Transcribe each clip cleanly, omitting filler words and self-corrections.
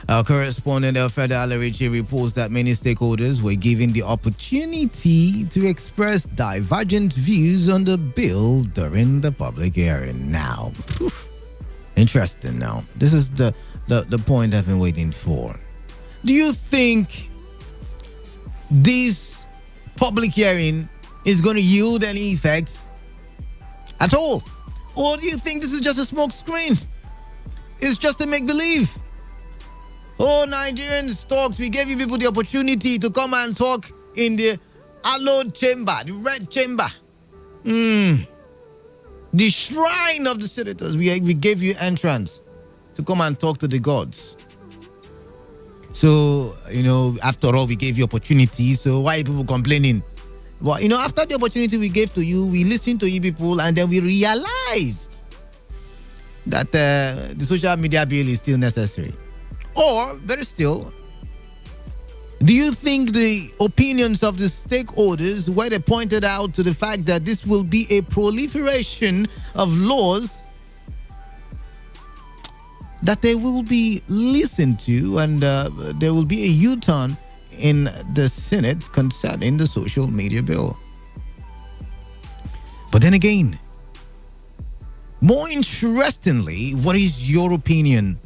Our correspondent Alfredo Alarici reports that many stakeholders were given the opportunity to express divergent views on the bill during the public hearing. Now, interesting. Now, this is the point I've been waiting for. Do you think this public hearing is going to yield any effects at all? Or do you think this is just a smoke screen? It's just a make-believe? Oh, Nigerians talks, we gave you people the opportunity to come and talk in the hallowed chamber, the red chamber. The shrine of the senators. We gave you entrance to come and talk to the gods. So, after all, we gave you opportunity. So why are people complaining? Well, after the opportunity we gave to you, we listened to you people, and then we realized that the social media bill is still necessary. Or, better still, do you think the opinions of the stakeholders, where they pointed out to the fact that this will be a proliferation of laws, that they will be listened to, and there will be a U-turn in the Senate concerning the social media bill? But then again, more interestingly, what is your opinion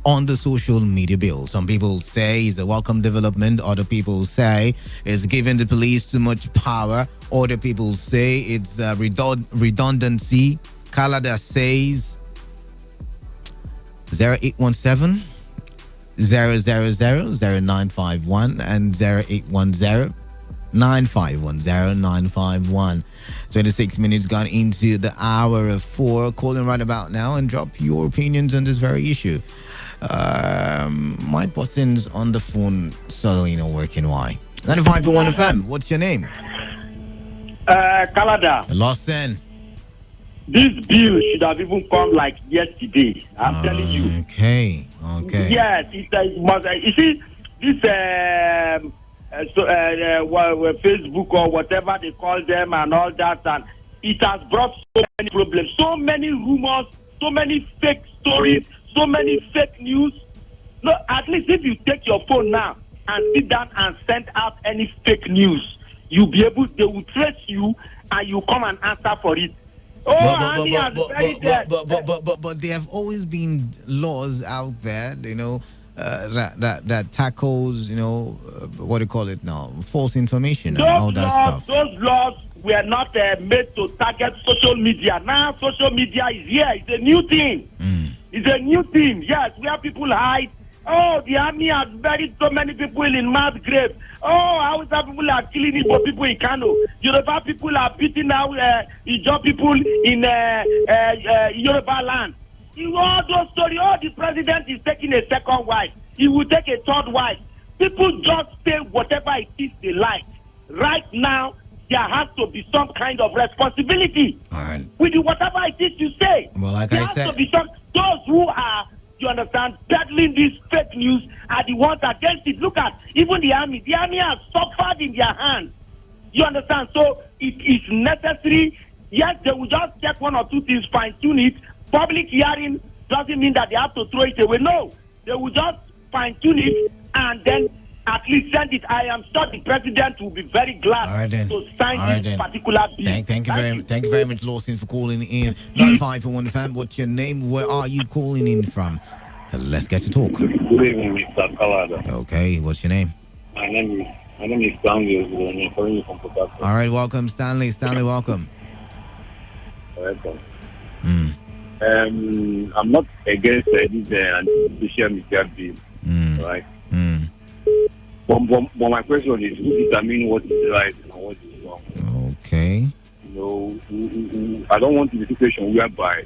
on the social media bill? Some people say it's a welcome development. Other people say it's giving the police too much power. Other people say it's redundancy. Kalada says 0817 000 0951 and 0810 9510 951. 26 minutes gone into the hour of 4. Calling right about now and drop your opinions on this very issue. My buttons on the phone suddenly not working. Why? 95.1fm. What's your name? Canada. Lawson. This bill should have even come like yesterday. I'm telling you. Okay. Yes, it must. You see, this Facebook or whatever they call them and all that, and it has brought so many problems, so many rumors, so many fake stories, so many fake news. No, at least if you take your phone now and sit down and send out any fake news, you'll be able. They will trace you and you come and answer for it. But there have always been laws out there, that tackles, what do you call it now? False information and all that stuff. Those laws were not made to target social media. Now social media is here. It's a new thing. It's a new thing. Yes, where people hide. Oh, the army has buried so many people in mass graves. Oh, Hausa people are killing Igbo people in Kano. Yoruba people are beating out Ijaw people in Yoruba land. All those stories, the president is taking a second wife. He will take a third wife. People just say whatever it is they like. Right now, there has to be some kind of responsibility. All right. With whatever it is you say. Well, like there I said, has to be those who are, you understand, peddling this fake news are the ones against it. Look at even the army. The army has suffered in their hands. You understand? So it is necessary. Yes, they will just get one or two things, fine tune it. Public hearing doesn't mean that they have to throw it away. No, they will just fine tune it and then at least send it. I am sure the president will be very glad to sign this particular bill. Thank you very much, Lawson, for calling in. 95.1fm. What's your name? Where are you calling in from? Let's get to talk. Good evening, Mr. Kalada. Okay, what's your name? My name is Stanley. I'm calling you from Port Harcourt. All right, welcome, Stanley. Stanley, welcome. Welcome. I'm not against this social media bill, right? But my question is, who determines what is right and what is wrong? Okay. I don't want to be a situation whereby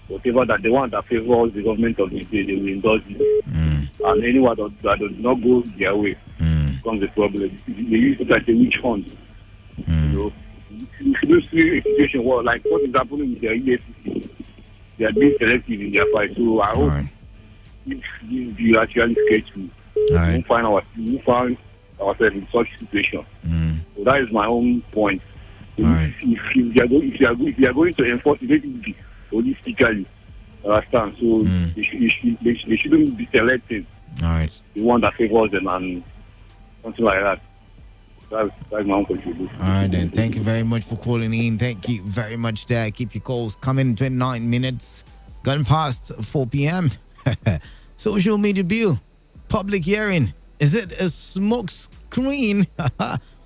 whatever that they want that favors the government of the state, they will endorse it. And anyone that does not go their way becomes a problem. They use it as a witch hunt. You see a situation where, like what is happening with the EFCC, they are being selective in their fight. So I hope if this bill actually gets to, we find ourselves in such situation. So that is my own point. If you are going to enforce it, let it be holistically. Understand? So they shouldn't be selecting All right. the one that favors them and something like that. That's my own contribution. All right, then. Thank you very much for calling in. Thank you very much there. Keep your calls coming. 29 minutes. Gone past 4 p.m. Social media bill. Public hearing. Is it a smoke screen?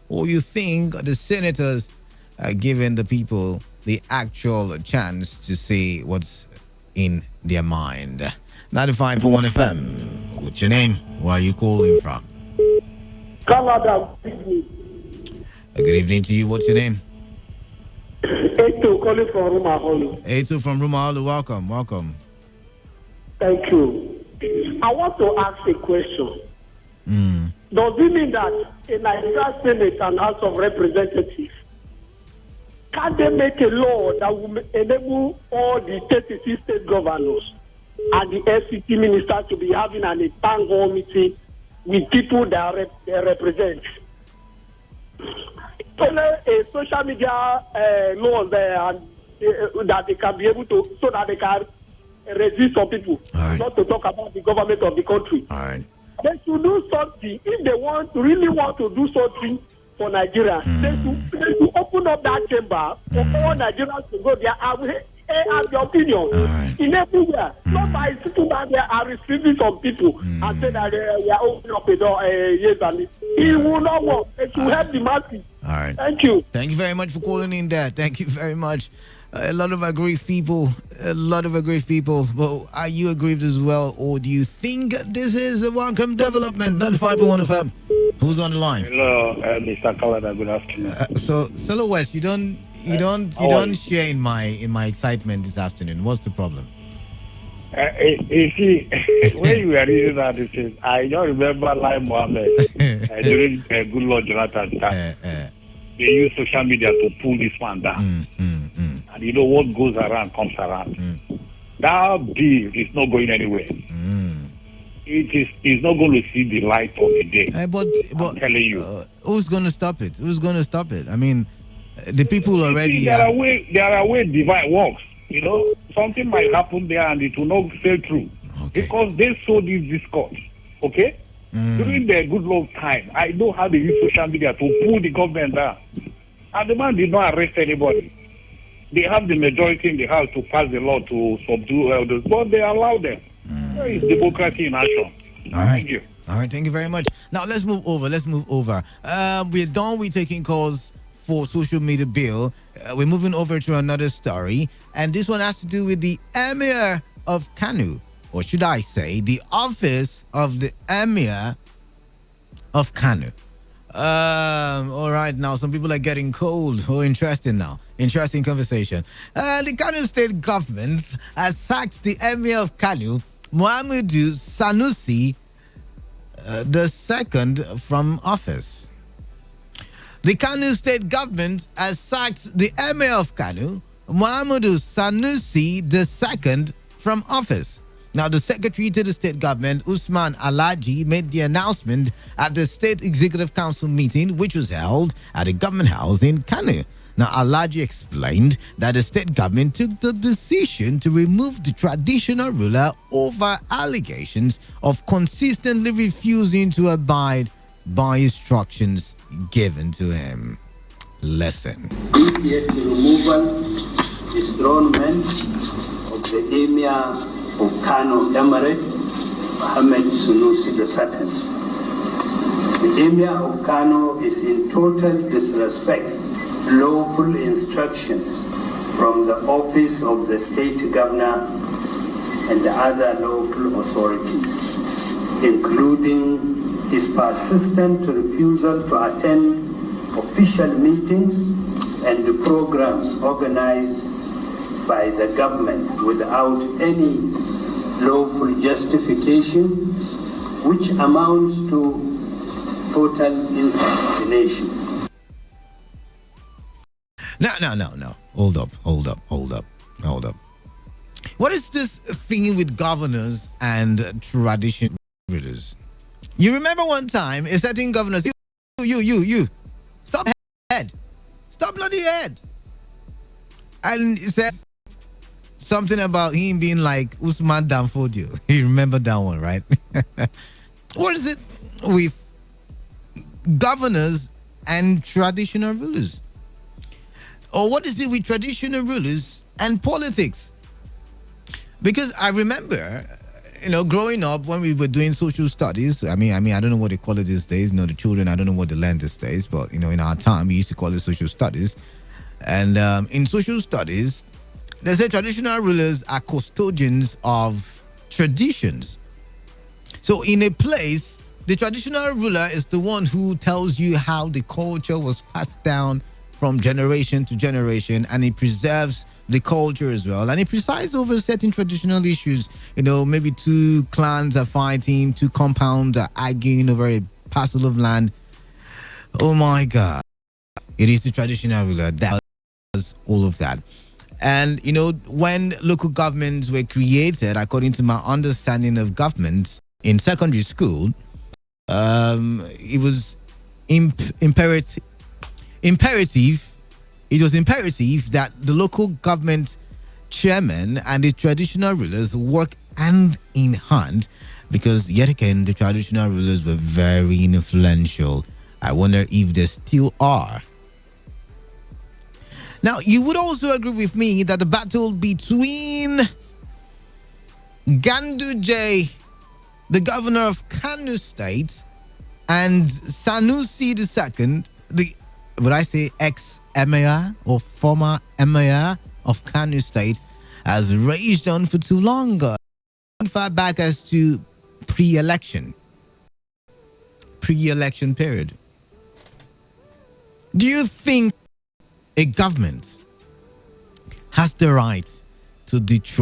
Or you think the senators are giving the people the actual chance to say what's in their mind? 95.1 FM. What's your name? Where are you calling from? Canada. Good evening to you. What's your name? Eto calling from Rumaholu. Eto from Rumahalu. Welcome. Welcome. Thank you. I want to ask a question. Does it mean that in Nigeria Senate and House of Representatives, can they make a law that will enable all the 36 state governors and the FCT ministers to be having an town hall meeting with people that they represent? A social media law there that they can be able to, so that they can resist some people, not to talk about the government of the country. All right. They should do something. If they really want to do something for Nigeria, they should open up that chamber for all Nigerians to go there and ask their opinion in everywhere. Not by sitting down there and restricting some people and say that we are opening up a door. Yes, and it will not work. It will help the masses. All right. Thank you. Thank you very much for calling in there. Thank you very much. A lot of aggrieved people. Well, are you aggrieved as well, or do you think this is a welcome development? 95.1 FM. Who's on the line? Hello, Mr. Kalada. Good afternoon. So West, you don't share in my excitement this afternoon. What's the problem? You see, when you were reading that, I don't remember Lai Mohammed during Good Lord Jonathan time. They use social media to pull this man down. And you know what goes around comes around. That bill is not going anywhere. It's not going to see the light of the day. But I'm telling you. Who's going to stop it? I mean, the people already. There are ways divine works. You know, something might happen there and it will not sail through. Okay. Because they sow this discourse. Okay? During the good long time, I know how they use social media to pull the government down. And the man did not arrest anybody. They have the majority in the House to pass the law to subdue elders, but they allow them. It's democracy in action. All right. Thank you. All right, thank you very much. Now let's move over. We're done with taking calls for social media bill. We're moving over to another story, and this one has to do with the Emir of Kano, or should I say, the office of the Emir of Kano. All right, now some people are getting cold. Oh, interesting now. Interesting conversation. The Kano state government has sacked the Emir of Kano, Muhammadu Sanusi the second, from office. The Kano state government has sacked the Emir of Kano, Muhammadu Sanusi the second, from office. Now, the secretary to the state government, Usman Alaji, made the announcement at the State Executive Council meeting, which was held at the government house in Kano. Now, Alaji explained that the state government took the decision to remove the traditional ruler over allegations of consistently refusing to abide by instructions given to him. Listen. Yet the removal, dethronement of the Emir of Kano Emirate, Mohammed Sanusi II. The Emir of Kano is in total disrespect lawful instructions from the office of the state governor and the other local authorities, including his persistent refusal to attend official meetings and the programs organized by the government without any lawful justification, which amounts to total insubordination. No. Hold up. What is this thing with governors and tradition readers? You remember one time a certain governor said, you, stop bloody head. And he says, something about him being like Usman Danfodio. You remember that one, right? What is it with governors and traditional rulers? Or what is it with traditional rulers and politics? Because I remember, growing up when we were doing social studies. I mean, I don't know what they call it these days. The children, I don't know what they learn these days. But in our time, we used to call it social studies. And in social studies, they say traditional rulers are custodians of traditions. So in a place, the traditional ruler is the one who tells you how the culture was passed down from generation to generation, and he preserves the culture as well. And he presides over certain traditional issues. Maybe two clans are fighting, two compounds are arguing over a parcel of land. Oh my God. It is the traditional ruler that does all of that. And, when local governments were created, according to my understanding of governments in secondary school, it was imperative. It was imperative that the local government chairman and the traditional rulers work hand in hand, because yet again the traditional rulers were very influential. I wonder if they still are. Now, you would also agree with me that the battle between Ganduje, the governor of Kano State, and Sanusi II, would I say ex-emir or former emir of Kano State, has raged on for too long. Far back as to pre-election period. Do you think a government has the right to destroy